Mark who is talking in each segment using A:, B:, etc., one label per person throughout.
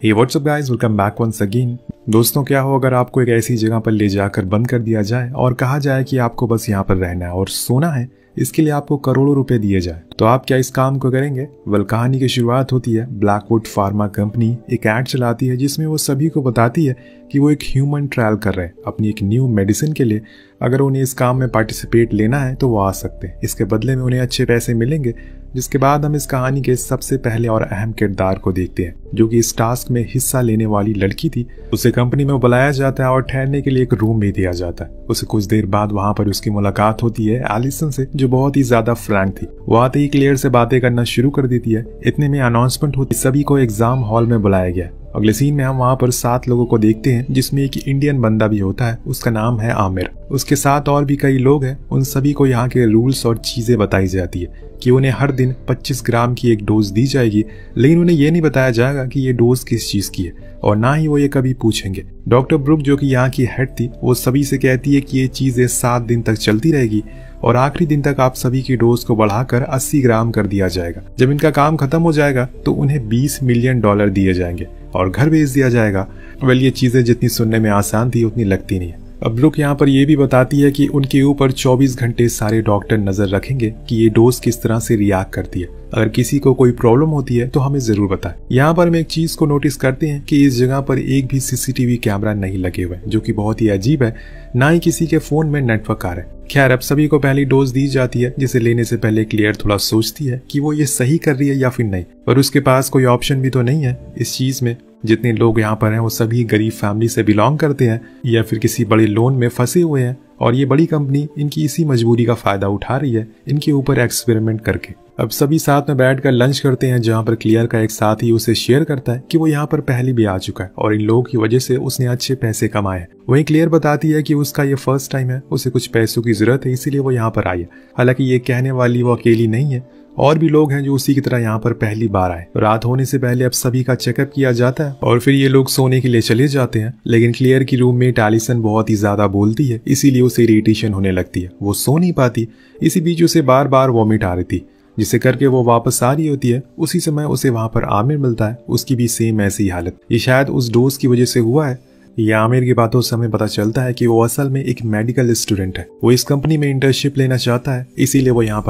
A: हे what's up guys, welcome back once again. दोस्तों, क्या हो अगर आपको एक ऐसी जगह पर ले जाकर बंद कर दिया जाए और कहा जाए कि आपको बस यहाँ पर रहना है और सोना है, इसके लिए आपको करोड़ों रुपए दिए जाए, तो आप क्या इस काम को करेंगे? कहानी की शुरुआत होती है। ब्लैकवुड फार्मा कंपनी एक ऐड चलाती है जिसमें वो सभी को बताती है कि वो एक ह्यूमन ट्रायल कर रहे हैं अपनी एक न्यू मेडिसिन के लिए। अगर उन्हें इस काम में पार्टिसिपेट लेना है तो वो आ सकते हैं। इसके बदले में उन्हें अच्छे पैसे मिलेंगे। जिसके बाद हम इस कहानी के सबसे पहले और अहम किरदार को देखते हैं, जो कि इस टास्क में हिस्सा लेने वाली लड़की थी। उसे कंपनी में बुलाया जाता है और ठहरने के लिए एक रूम भी दिया जाता है। उसे कुछ देर बाद वहां पर उसकी मुलाकात होती है एलिसन से, जो बहुत ही ज्यादा फ्रैंक थी। वो आते ही क्लेयर से बातें करना शुरू कर देती है। इतने में अनाउंसमेंट होती, सभी को एग्जाम हॉल में बुलाया गया। अगले सीन में हम वहां पर 7 लोगों को देखते हैं, जिसमें एक इंडियन बंदा भी होता है। उसका नाम है आमिर। उसके साथ और भी कई लोग हैं। उन सभी को यहाँ के रूल्स और चीजें बताई जाती है कि उन्हें हर दिन 25 ग्राम की एक डोज दी जाएगी, लेकिन उन्हें यह नहीं बताया जाएगा कि ये डोज किस चीज की है, और ना ही वो ये कभी पूछेंगे। डॉक्टर ब्रुक, जो कि यहाँ की हेड थी, वो सभी से कहती है कि ये चीजें 7 दिन तक चलती रहेगी और आखिरी दिन तक आप सभी की डोज को बढ़ाकर 80 ग्राम कर दिया जाएगा। जब इनका काम खत्म हो जाएगा तो उन्हें $20 मिलियन दिए जाएंगे और घर भेज दिया जाएगा। वेल, ये चीजें जितनी सुनने में आसान थी उतनी लगती नहीं है। अब ब्रुक यहाँ पर यह भी बताती है कि उनके ऊपर 24 घंटे सारे डॉक्टर नजर रखेंगे कि ये डोज किस तरह से रिएक्ट करती है। अगर किसी को कोई प्रॉब्लम होती है तो हमें जरूर बताएं। यहाँ पर हम एक चीज को नोटिस करते हैं कि इस जगह पर एक भी सीसीटीवी कैमरा नहीं लगे हुए, जो कि बहुत ही अजीब है। ना ही किसी के फोन में नेटवर्क आ रहा है। खैर, अब सभी को पहली डोज दी जाती है, जिसे लेने से पहले क्लियर थोड़ा सोचती है कि वो ये सही कर रही है या फिर नहीं, पर उसके पास कोई ऑप्शन भी तो नहीं है इस चीज में। जितने लोग यहाँ पर हैं वो सभी गरीब फैमिली से बिलोंग करते हैं या फिर किसी बड़े लोन में फंसे हुए हैं, और ये बड़ी कंपनी इनकी इसी मजबूरी का फायदा उठा रही है इनके ऊपर एक्सपेरिमेंट करके। अब सभी साथ में बैठकर लंच करते हैं, जहाँ पर क्लियर का एक साथी उसे शेयर करता है कि वो यहाँ पर पहले भी आ चुका है और इन लोगों की वजह से उसने अच्छे पैसे कमाए हैं। वहीं क्लियर बताती है कि उसका ये फर्स्ट टाइम है, उसे कुछ पैसों की जरूरत है, इसीलिए वो यहाँ पर आई है। हालांकि ये कहने वाली वो अकेली नहीं है, और भी लोग हैं जो उसी की तरह यहाँ पर पहली बार आए। रात होने से पहले अब सभी का चेकअप किया जाता है और फिर ये लोग सोने के लिए चले जाते हैं। लेकिन क्लियर की रूममेट एलिसन बहुत ही ज्यादा बोलती है, इसीलिए उसे इरिटेशन होने लगती है। वो सो नहीं पाती। इसी बीच उसे बार बार वॉमिट आ रही थी, जिसे करके वो वापस आ रही होती है। उसी समय उसे वहां पर आमिर मिलता है। उसकी भी सेम ऐसी हालत। ये शायद उस डोज की वजह से हुआ है। ये आमिर की बातों से हमें पता चलता है कि वो असल में एक मेडिकल स्टूडेंट है। वो इस कंपनी में इंटर्नशिप लेना चाहता है, इसीलिए वो यहाँ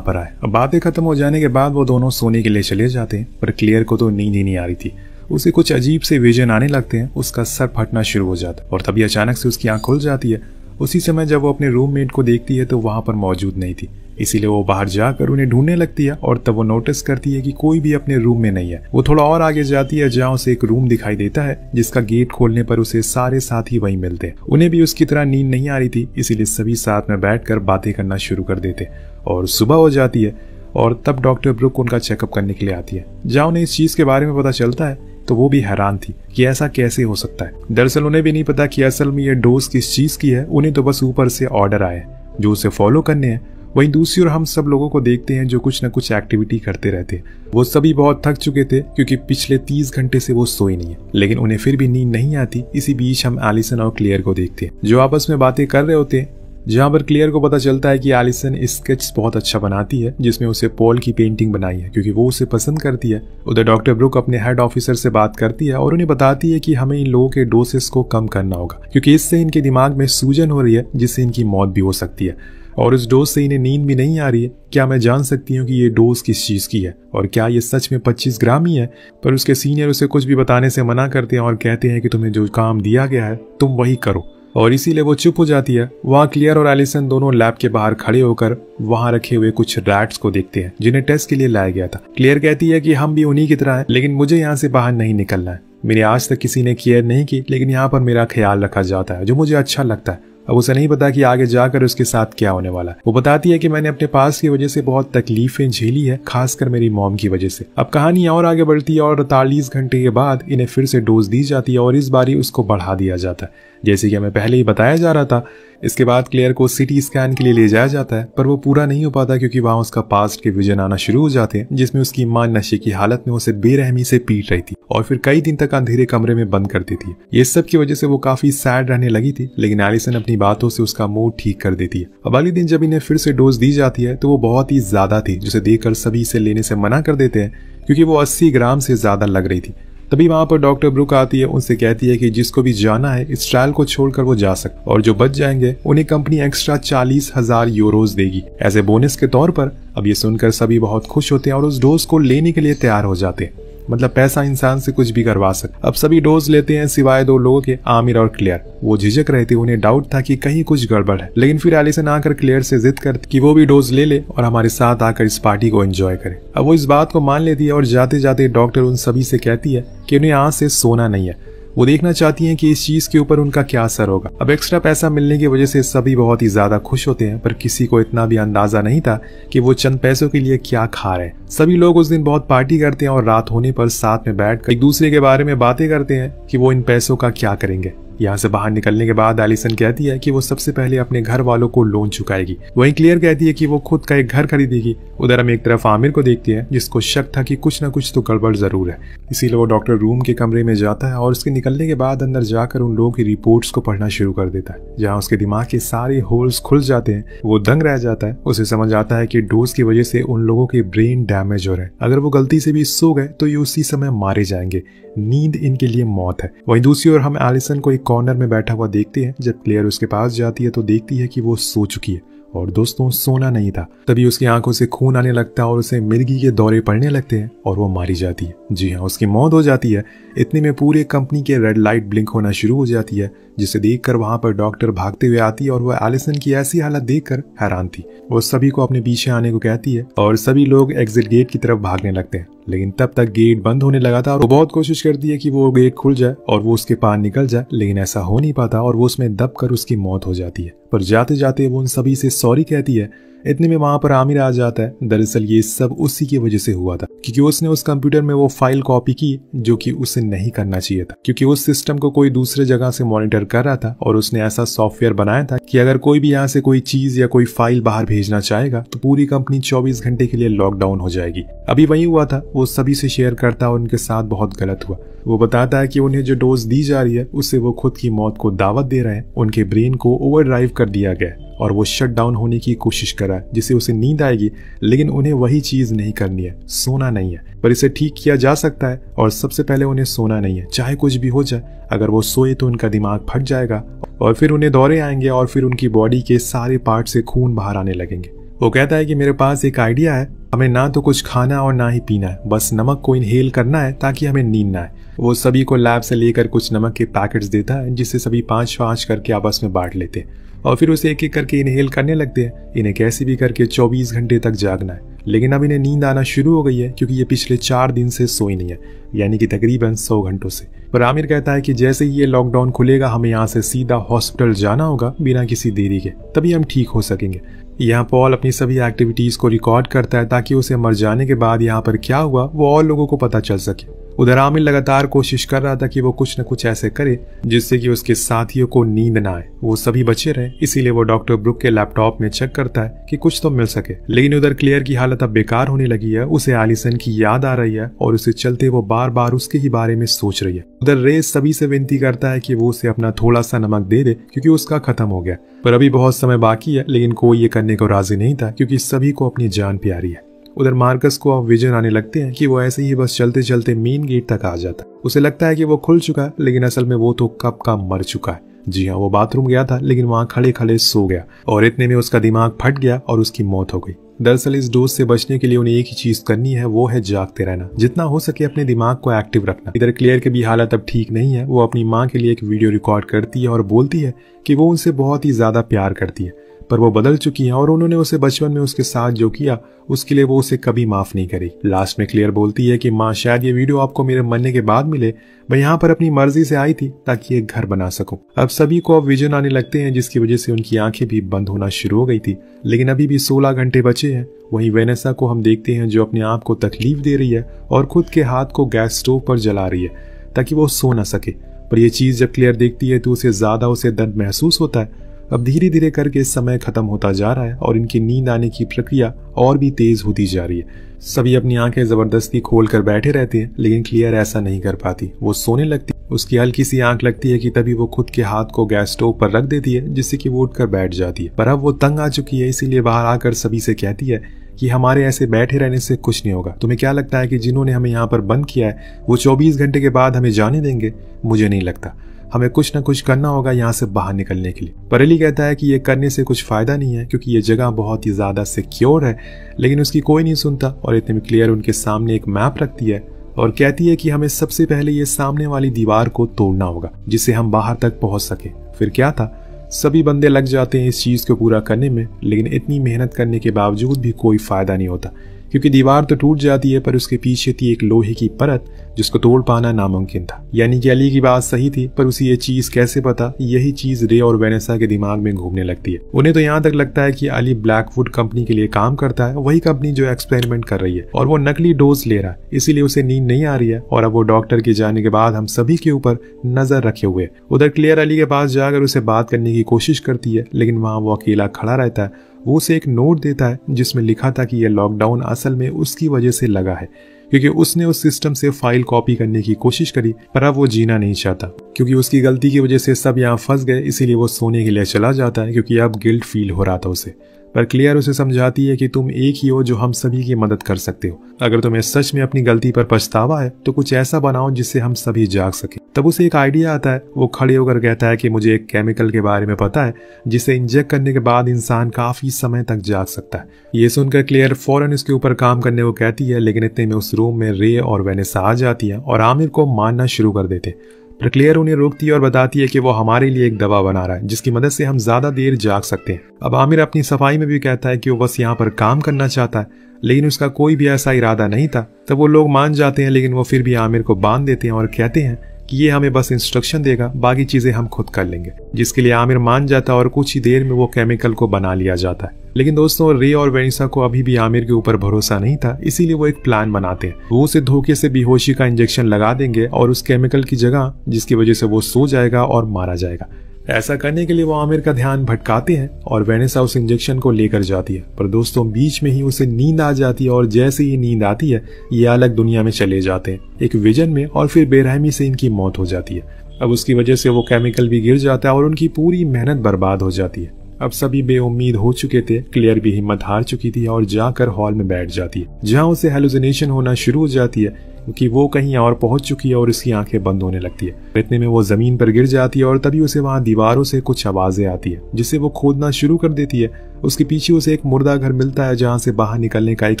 A: पर आए। अब बातें खत्म हो जाने के बाद वो दोनों सोने के लिए चले जाते हैं, पर क्लियर को तो नींद ही नहीं आ रही थी। उसे कुछ अजीब से विजन आने लगते हैं। उसका सर फटना शुरू हो जाता है और तभी अचानक से उसकी आंख खुल जाती है। उसी समय जब वो अपने रूममेट को देखती है तो वहां पर मौजूद नहीं थी, इसीलिए वो बाहर जाकर उन्हें ढूंढने लगती है, और तब वो नोटिस करती है कि कोई भी अपने रूम में नहीं है। वो थोड़ा और आगे जाती है, जहाँ उसे एक रूम दिखाई देता है, जिसका गेट खोलने पर उसे सारे साथी वहीं मिलते हैं। उन्हें भी उसकी तरह नींद नहीं आ रही थी, इसीलिए सभी साथ में बैठकर बातें करना शुरू कर देते और सुबह हो जाती है। और तब डॉक्टर ब्रुक उनका चेकअप करने के लिए आती है। जहाँ उन्हें इस चीज के बारे में पता चलता है तो वो भी हैरान थी कि ऐसा कैसे हो सकता है। दरअसल उन्हें भी नहीं पता कि असल में ये डोज किस चीज की है। उन्हें तो बस ऊपर से ऑर्डर आए जो उसे फॉलो करने हैं। वहीं दूसरी ओर हम सब लोगों को देखते हैं जो कुछ न कुछ एक्टिविटी करते रहते हैं। वो सभी बहुत थक चुके थे क्योंकि पिछले 30 घंटे से वो सोए नहीं है, लेकिन उन्हें फिर भी नींद नहीं आती। इसी बीच हम एलिसन और क्लियर को देखते हैं जो आपस में बातें कर रहे होते हैं, जहाँ पर क्लियर को पता चलता है कि एलिसन स्केच बहुत अच्छा बनाती है, जिसमें उसे पॉल की पेंटिंग बनाई है क्योंकि वो उसे पसंद करती है। उधर डॉक्टर ब्रुक अपने हेड ऑफिसर से बात करती है और उन्हें बताती है कि हमें इन लोगों के डोसेस को कम करना होगा, क्योंकि इससे इनके दिमाग में सूजन हो रही है, जिससे इनकी मौत भी हो सकती है, और इस डोज से इन्हें नींद भी नहीं आ रही है। क्या मैं जान सकती हूँ कि ये डोज किस चीज की है और क्या ये सच में 25 ग्राम ही है? पर उसके सीनियर उसे कुछ भी बताने से मना करते हैं और कहते हैं कि तुम्हें जो काम दिया गया है तुम वही करो, और इसीलिए वो चुप हो जाती है। वहाँ क्लियर और एलिसन दोनों लैब के बाहर खड़े होकर वहाँ रखे हुए कुछ रैट्स को देखते हैं जिन्हें टेस्ट के लिए लाया गया था। क्लियर कहती है कि हम भी उन्हीं की तरह हैं, लेकिन मुझे यहाँ से बाहर नहीं निकलना है। मेरे आज तक किसी ने केयर नहीं की, लेकिन यहाँ पर मेरा ख्याल रखा जाता है, जो मुझे अच्छा लगता है। अब उसे नहीं पता कि आगे जाकर उसके साथ क्या होने वाला है। वो बताती है कि मैंने अपने पास की वजह से बहुत तकलीफें झेली है, खासकर मेरी मॉम की वजह से। अब कहानी और आगे बढ़ती है और 48 घंटे के बाद इन्हें फिर से डोज दी जाती है और इस बारी उसको बढ़ा दिया जाता है। जैसे कि हमें पहले ही बताया जा रहा था। इसके बाद क्लेयर को सिटी स्कैन के लिए ले जाया जाता है, पर वो पूरा नहीं हो पाता क्योंकि वहाँ उसका पास्ट के विजन आना शुरू हो जाते हैं, जिसमें उसकी मां नशे की हालत में उसे बेरहमी से पीट रही थी और फिर कई दिन तक अंधेरे कमरे में बंद करती थी। ये सब की वजह से वो काफी सैड रहने लगी थी, लेकिन एलिसन अपनी बातों से उसका मूड ठीक कर देती है। अब अगले दिन जब इन्हें फिर से डोज दी जाती है तो वो बहुत ही ज्यादा थी, जिसे देखकर सभी इसे लेने से मना कर देते हैं क्योंकि वो 80 ग्राम से ज्यादा लग रही थी। तभी वहां पर डॉक्टर ब्रुक आती है, उनसे कहती है कि जिसको भी जाना है इस ट्रायल को छोड़कर वो जा सकता, और जो बच जाएंगे उन्हें कंपनी एक्स्ट्रा 40,000 यूरोज देगी एज ए बोनस के तौर पर। अब ये सुनकर सभी बहुत खुश होते हैं और उस डोज को लेने के लिए तैयार हो जाते हैं। मतलब पैसा इंसान से कुछ भी करवा सकता। अब सभी डोज लेते हैं सिवाय 2 लोगों के, आमिर और क्लेयर। वो झिझक रहे थे, उन्हें डाउट था कि कहीं कुछ गड़बड़ है, लेकिन फिर एलिसन आकर क्लेयर से जिद करती कि वो भी डोज ले ले और हमारे साथ आकर इस पार्टी को एंजॉय करे। अब वो इस बात को मान लेती है और जाते जाते डॉक्टर उन सभी से कहती है कि उन्हें आज से सोना नहीं है। वो देखना चाहती हैं कि इस चीज के ऊपर उनका क्या असर होगा। अब एक्स्ट्रा पैसा मिलने की वजह से सभी बहुत ही ज्यादा खुश होते हैं, पर किसी को इतना भी अंदाजा नहीं था कि वो चंद पैसों के लिए क्या खा रहे हैं। सभी लोग उस दिन बहुत पार्टी करते हैं और रात होने पर साथ में बैठकर एक दूसरे के बारे में बातें करते हैं कि वो इन पैसों का क्या करेंगे। यहाँ से बाहर निकलने के बाद एलिसन कहती है कि वो सबसे पहले अपने घर वालों को लोन चुकाएगी। वहीं क्लियर कहती है कि वो खुद का एक घर खरीदेगी। उधर हम एक तरफ आमिर को देखते हैं, जिसको शक था कि कुछ न कुछ तो गड़बड़ जरूर है, इसीलिए वो डॉक्टर रूम के कमरे में जाता है और उसके निकलने के बाद अंदर जाकर उन लोगों की रिपोर्ट्स को पढ़ना शुरू कर देता है, जहाँ उसके दिमाग के सारे होल्स खुल जाते हैं। वो दंग रह जाता है। उसे समझ आता है कि डोज की वजह से उन लोगों के ब्रेन डैमेज हो रहे हैं। अगर वो गलती से भी सो गए तो ये उसी समय मारे जाएंगे। नींद इनके लिए मौत है। वहीं दूसरी ओर हम एलिसन को एक कॉर्नर में बैठा हुआ देखते हैं। जब क्लेयर उसके पास जाती है तो देखती है कि वो सो चुकी है, और दोस्तों सोना नहीं था। तभी उसकी आंखों से खून आने लगता है और उसे मिर्गी के दौरे पड़ने लगते हैं और वो मारी जाती है। जी हाँ, उसकी मौत हो जाती है। इतने में पूरे कंपनी के रेड लाइट ब्लिंक होना शुरू हो जाती है, जिसे देखकर वहां पर डॉक्टर भागते हुए आती है और वो एलिसन की ऐसी हालत देखकर हैरान थी। वो सभी को अपने पीछे आने को कहती है और सभी लोग एग्जिट गेट की तरफ भागने लगते हैं, लेकिन तब तक गेट बंद होने लगा था और वो बहुत कोशिश करती है कि वो गेट खुल जाए और वो उसके पार निकल जाए, लेकिन ऐसा हो नहीं पाता और वो उसमें दबकर उसकी मौत हो जाती है। पर जाते जाते वो उन सभी से सॉरी कहती है। इतने में वहां पर आमिर आ जाता है। दरअसल ये सब उसी की वजह से हुआ था, क्योंकि उसने उस कंप्यूटर में वो फाइल कॉपी की जो कि उसे नहीं करना चाहिए था, क्योंकि उस सिस्टम को कोई दूसरे जगह से मॉनिटर कर रहा था और उसने ऐसा सॉफ्टवेयर बनाया था कि अगर कोई भी यहाँ से कोई चीज या कोई फाइल बाहर भेजना चाहेगा तो पूरी कंपनी 24 घंटे के लिए लॉकडाउन हो जाएगी। अभी वही हुआ था। वो सभी से शेयर करता और उनके साथ बहुत गलत हुआ। वो बताता है कि उन्हें जो डोज दी जा रही है उससे वो खुद की मौत को दावत दे रहे हैं। उनके ब्रेन को ओवरड्राइव कर दिया गया और वो शट डाउन होने की कोशिश कर रहा है, जिससे उसे नींद आएगी, लेकिन उन्हें वही चीज नहीं करनी है, सोना नहीं है। पर इसे ठीक किया जा सकता है और सबसे पहले उन्हें सोना नहीं है, चाहे कुछ भी हो जाए। अगर वो सोए तो उनका दिमाग फट जाएगा और फिर उन्हें दौरे आएंगे और फिर उनकी बॉडी के सारे पार्ट से खून बाहर आने लगेंगे। वो कहता है कि मेरे पास एक आइडिया है, हमें ना तो कुछ खाना और ना ही पीना है, बस नमक को इनहेल करना है ताकि हमें नींद ना आए। वो सभी को लैब से लेकर कुछ नमक के पैकेट्स देता है, जिससे सभी 5-5 करके आपस में बांट लेते हैं और फिर उसे एक एक करके इनहेल करने लगते हैं। इन्हें कैसे भी करके 24 घंटे तक जागना है, लेकिन अब इन्हें नींद आना शुरू हो गई है क्योंकि ये पिछले 4 दिन से सोई नहीं है, यानी कि तकरीबन 100 घंटों से। पर आमिर कहता है कि जैसे ही ये लॉकडाउन खुलेगा हमें यहाँ से सीधा हॉस्पिटल जाना होगा बिना किसी देरी के, तभी हम ठीक हो सकेंगे। यहाँ पॉल अपनी सभी एक्टिविटीज को रिकॉर्ड करता है ताकि उसे मर जाने के बाद यहाँ पर क्या हुआ वो और लोगों को पता चल सके। उधर आमिर लगातार कोशिश कर रहा था कि वो कुछ न कुछ ऐसे करे जिससे कि उसके साथियों को नींद ना आए, वो सभी बचे रहे। इसीलिए वो डॉक्टर ब्रुक के लैपटॉप में चेक करता है कि कुछ तो मिल सके, लेकिन उधर क्लियर की हालत अब बेकार होने लगी है। उसे एलिसन की याद आ रही है और उसे चलते वो बार बार उसके ही बारे में सोच रही है। उधर रेस सभी से विनती करता है कि वो उसे अपना थोड़ा सा नमक दे दे क्योंकि उसका खत्म हो गया, पर अभी बहुत समय बाकी है। लेकिन कोई ये करने को राजी नहीं था क्योंकि सभी को अपनी जान प्यारी है। उधर मार्कस को अब विजन आने लगते हैं कि वो ऐसे ही बस चलते चलते मेन गेट तक आ जाता। उसे लगता है कि वो खुल चुका है, लेकिन असल में वो तो कब का मर चुका है। जी हाँ, वो बाथरूम गया था लेकिन वहां खड़े खड़े सो गया और इतने में उसका दिमाग फट गया और उसकी मौत हो गई। दरअसल इस डोज से बचने के लिए उन्हें एक ही चीज करनी है, वो है जागते रहना, जितना हो सके अपने दिमाग को एक्टिव रखना। इधर क्लियर की भी हालत अब ठीक नहीं है। वो अपनी माँ के लिए एक वीडियो रिकॉर्ड करती है और बोलती है कि वो उनसे बहुत ही ज्यादा प्यार करती है, पर वो बदल चुकी है और उन्होंने उसे बचपन में उसके साथ जो किया उसके लिए वो उसे कभी माफ नहीं करी। लास्ट में क्लियर बोलती है कि माँ शायद ये वीडियो आपको मेरे मरने के बाद मिले, मैं यहाँ पर अपनी मर्जी से आई थी ताकि एक घर बना सकूं। अब सभी को अब विजन आने लगते हैं, जिसकी वजह से उनकी आंखें भी बंद होना शुरू हो गई थी, लेकिन अभी भी 16 घंटे बचे हैं। वहीं वेनेसा को हम देखते हैं जो अपने आप को तकलीफ दे रही है और खुद के हाथ को गैस स्टोव पर जला रही है ताकि वो सो न सके, और ये चीज जब क्लेयर देखती है तो उसे ज्यादा उसे दर्द महसूस होता है। अब धीरे धीरे करके समय खत्म होता जा रहा है और इनकी नींद आने की प्रक्रिया और भी तेज होती जा रही है। सभी अपनी आंखें जबरदस्ती खोल कर बैठे रहते हैं, लेकिन क्लियर ऐसा नहीं कर पाती। वो सोने लगती, उसकी हल्की सी आंख लगती है कि तभी वो खुद के हाथ को गैस स्टोव पर रख देती है, जिससे कि वो उठकर बैठ जाती है। पर अब वो तंग आ चुकी है, इसीलिए बाहर आकर सभी से कहती है कि हमारे ऐसे बैठे रहने से कुछ नहीं होगा। तुम्हें क्या लगता है कि जिन्होंने हमें यहाँ पर बंद किया है वो 24 घंटे के बाद हमें जाने देंगे? मुझे नहीं लगता। हमें कुछ न कुछ करना होगा यहाँ से बाहर निकलने के लिए। पर एली कहता है कि ये करने से कुछ फायदा नहीं है, क्योंकि ये जगह बहुत ही ज्यादा सिक्योर है। लेकिन उसकी कोई नहीं सुनता और इतने में क्लियर उनके सामने एक मैप रखती है और कहती है कि हमें सबसे पहले ये सामने वाली दीवार को तोड़ना होगा, जिससे हम बाहर तक पहुंच सके। फिर क्या था, सभी बंदे लग जाते हैं इस चीज को पूरा करने में, लेकिन इतनी मेहनत करने के बावजूद भी कोई फायदा नहीं होता, क्योंकि दीवार तो टूट जाती है पर उसके पीछे थी एक लोहे की परत जिसको तोड़ पाना नामुमकिन था। यानी कि अली की बात सही थी, पर उसे ये चीज कैसे पता? यही चीज रे और वेनेसा के दिमाग में घूमने लगती है। उन्हें तो यहाँ तक लगता है कि अली ब्लैकवुड कंपनी के लिए काम करता है, वही कंपनी जो एक्सपेरिमेंट कर रही है, और वो नकली डोज ले रहा है, इसीलिए उसे नींद नहीं आ रही है। और अब वो डॉक्टर के जाने के बाद हम सभी के ऊपर नजर रखे हुए। उधर क्लियर अली के पास जाकर उसे बात करने की कोशिश करती है, लेकिन वहां वो अकेला खड़ा रहता है। वो उसे एक नोट देता है जिसमें लिखा था कि यह लॉकडाउन असल में उसकी वजह से लगा है, क्योंकि उसने उस सिस्टम से फाइल कॉपी करने की कोशिश करी, पर अब वो जीना नहीं चाहता, क्योंकि उसकी गलती की वजह से सब यहाँ फंस गए। इसीलिए वो सोने के लिए चला जाता है, क्योंकि अब गिल्ट फील हो रहा था उसे। पर क्लियर उसे समझाती है कि तुम एक ही हो जो हम सभी की मदद कर सकते हो। अगर तुम्हें सच में अपनी गलती पर पछतावा है तो कुछ ऐसा बनाओ जिससे हम सभी जाग सके। तब उसे एक आइडिया आता है। वो खड़े होकर कहता है कि मुझे एक केमिकल के बारे में पता है जिसे इंजेक्ट करने के बाद इंसान काफी समय तक जाग सकता है। ये सुनकर क्लियर फौरन इसके ऊपर काम करने को कहती है, लेकिन इतने में उस रूम में रे और वेनेसा आ जाती है और आमिर को मारना शुरू कर देते। पर क्लियर उन्हें रोकती है और बताती है कि वो हमारे लिए एक दवा बना रहा है जिसकी मदद से हम ज्यादा देर जाग सकते हैं। अब आमिर अपनी सफाई में भी कहता है कि वो बस यहाँ पर काम करना चाहता है, लेकिन उसका कोई भी ऐसा इरादा नहीं था। तब वो लोग मान जाते हैं, लेकिन वो फिर भी आमिर को बांध देते हैं और कहते हैं कि ये हमें बस इंस्ट्रक्शन देगा, बाकी चीजें हम खुद कर लेंगे। जिसके लिए आमिर मान जाता है और कुछ ही देर में वो केमिकल को बना लिया जाता है। लेकिन दोस्तों, रे और वेनिसा को अभी भी आमिर के ऊपर भरोसा नहीं था, इसीलिए वो एक प्लान बनाते हैं। वो उसे धोखे से बेहोशी का इंजेक्शन लगा देंगे और उस केमिकल की जगह, जिसकी वजह से वो सो जाएगा और मारा जाएगा। ऐसा करने के लिए वो आमिर का ध्यान भटकाते हैं और वेनेसा उस इंजेक्शन को लेकर जाती है। पर दोस्तों, बीच में ही उसे नींद आ जाती है और जैसे ही नींद आती है ये अलग दुनिया में चले जाते हैं, एक विजन में, और फिर बेरहमी से इनकी मौत हो जाती है। अब उसकी वजह से वो केमिकल भी गिर जाता है और उनकी पूरी मेहनत बर्बाद हो जाती है। अब सभी बेउम्मीद हो चुके थे। क्लियर भी हिम्मत हार चुकी थी और जाकर हॉल में बैठ जाती है, जहां उसे हेलुसिनेशन होना शुरू हो जाती है, क्योंकि वो कहीं और पहुंच चुकी है और उसकी आंखें बंद होने लगती है। इतने में वो जमीन पर गिर जाती है और तभी उसे वहां दीवारों से कुछ आवाजें आती है, जिससे वो खोदना शुरू कर देती है। उसके पीछे उसे एक मुर्दा घर मिलता है जहां से बाहर निकलने का एक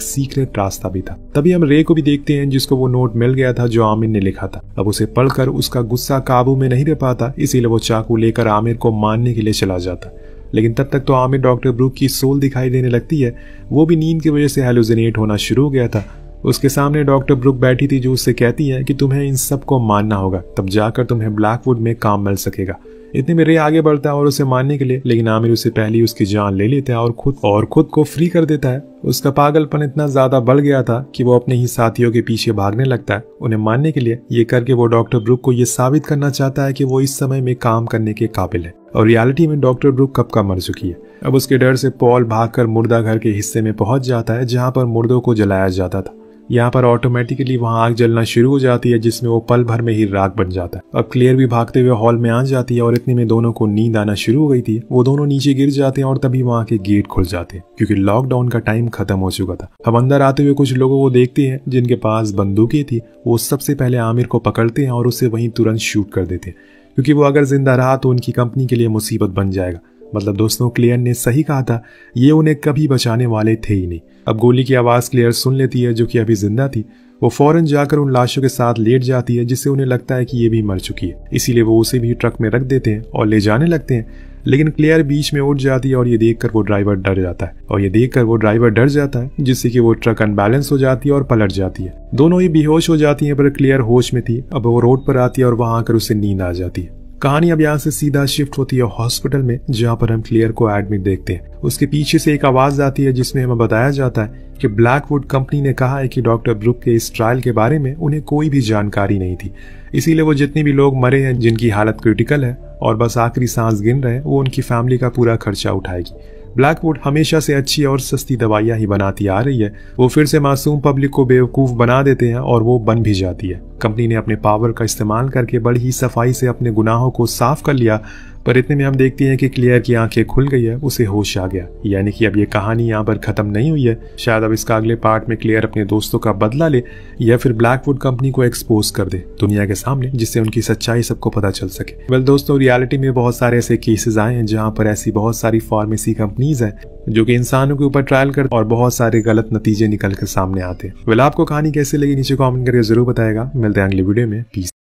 A: सीक्रेट रास्ता भी था। तभी हम रे को भी देखते हैं, जिसको वो नोट मिल गया था जो आमिर ने लिखा था। अब उसे पढ़कर उसका गुस्सा काबू में नहीं रह पाता, इसीलिए वो चाकू लेकर आमिर को मारने के लिए चला जाता। लेकिन तब तक तो आमिर डॉक्टर ब्रूक की सोल दिखाई देने लगती है। वो भी नींद की वजह से हेलुसिनेट होना शुरू हो गया था। उसके सामने डॉक्टर ब्रूक बैठी थी, जो उससे कहती है कि तुम्हें इन सब को मानना होगा, तब जाकर तुम्हें ब्लैकवुड में काम मिल सकेगा। इतने में रे आगे बढ़ता है और उसे मारने के लिए, लेकिन आमिर उससे पहले उसकी जान ले लेता है और खुद को फ्री कर देता है। उसका पागलपन इतना ज्यादा बढ़ गया था कि वो अपने ही साथियों के पीछे भागने लगता है उन्हें मारने के लिए। ये करके वो डॉक्टर ब्रूक को ये साबित करना चाहता है कि वो इस समय में काम करने के काबिल है, और रियलिटी में डॉक्टर ब्रूक कब का मर चुकी है। अब उसके डर से पॉल भागकर मुर्दा घर के हिस्से में पहुंच जाता है जहां पर मुर्दों को जलाया जाता था। यहाँ पर ऑटोमेटिकली वहां आग जलना शुरू हो जाती है, जिसमें वो पल भर में ही राख बन जाता है। अब क्लियर भी भागते हुए हॉल में आ जाती है और इतने में दोनों को नींद आना शुरू हो गई थी। वो दोनों नीचे गिर जाते हैं और तभी वहां के गेट खुल जाते हैं, क्योंकि लॉकडाउन का टाइम खत्म हो चुका था। हम अंदर आते हुए कुछ लोगों को देखते हैं जिनके पास बंदूकें थी। वो सबसे पहले आमिर को पकड़ते हैं और उसे वहीं तुरंत शूट कर देते हैं, क्योंकि वो अगर जिंदा रहा तो उनकी कंपनी के लिए मुसीबत बन जाएगा। मतलब दोस्तों, क्लियर ने सही कहा था, ये उन्हें कभी बचाने वाले थे ही नहीं। अब गोली की आवाज क्लियर सुन लेती है, जो कि अभी जिंदा थी। वो फौरन जाकर उन लाशों के साथ लेट जाती है, जिससे उन्हें लगता है कि ये भी मर चुकी है। इसीलिए वो उसे भी ट्रक में रख देते हैं और ले जाने लगते हैं। लेकिन क्लियर बीच में उठ जाती है और ये देखकर वो ड्राइवर डर जाता है, जिससे कि वो ट्रक अनबैलेंस हो जाती है और पलट जाती है। दोनों ही बेहोश हो जाती हैं, पर क्लियर होश में थी। अब वो रोड पर आती है और वहां आकर उसे नींद आ जाती है। कहानी अब यहाँ से सीधा शिफ्ट होती है हॉस्पिटल में, जहाँ पर हम क्लियर को एडमिट देखते हैं। उसके पीछे से एक आवाज आती है जिसमें हमें बताया जाता है कि ब्लैकवुड कंपनी ने कहा है कि डॉक्टर ब्रुक के इस ट्रायल के बारे में उन्हें कोई भी जानकारी नहीं थी, इसीलिए वो जितने भी लोग मरे हैं जिनकी हालत क्रिटिकल है और बस आखिरी सांस गिन रहे हैं, वो उनकी फैमिली का पूरा खर्चा उठाएगी। ब्लैकवुड हमेशा से अच्छी और सस्ती दवाइयां ही बनाती आ रही है। वो फिर से मासूम पब्लिक को बेवकूफ बना देते हैं और वो बन भी जाती है। कंपनी ने अपने पावर का इस्तेमाल करके बड़ी ही सफाई से अपने गुनाहों को साफ कर लिया, पर इतने में हम देखते हैं कि क्लियर की आंखें खुल गई है, उसे होश आ गया। यानी कि अब ये कहानी यहाँ पर खत्म नहीं हुई है। शायद अब इसका अगले पार्ट में क्लियर अपने दोस्तों का बदला ले या फिर ब्लैकवुड कंपनी को एक्सपोज कर दे दुनिया के सामने, जिससे उनकी सच्चाई सबको पता चल सके। वेल दोस्तों, रियलिटी में बहुत सारे ऐसे केसेस आए हैं जहाँ पर ऐसी बहुत सारी फार्मेसी कंपनीज हैं जो कि इंसानों के ऊपर ट्रायल करते और बहुत सारे गलत नतीजे निकल कर सामने आते हैं। वेल आपको कहानी कैसे लगी नीचे कमेंट करके जरूर बताएगा। मिलते हैं अगले वीडियो में। पीस।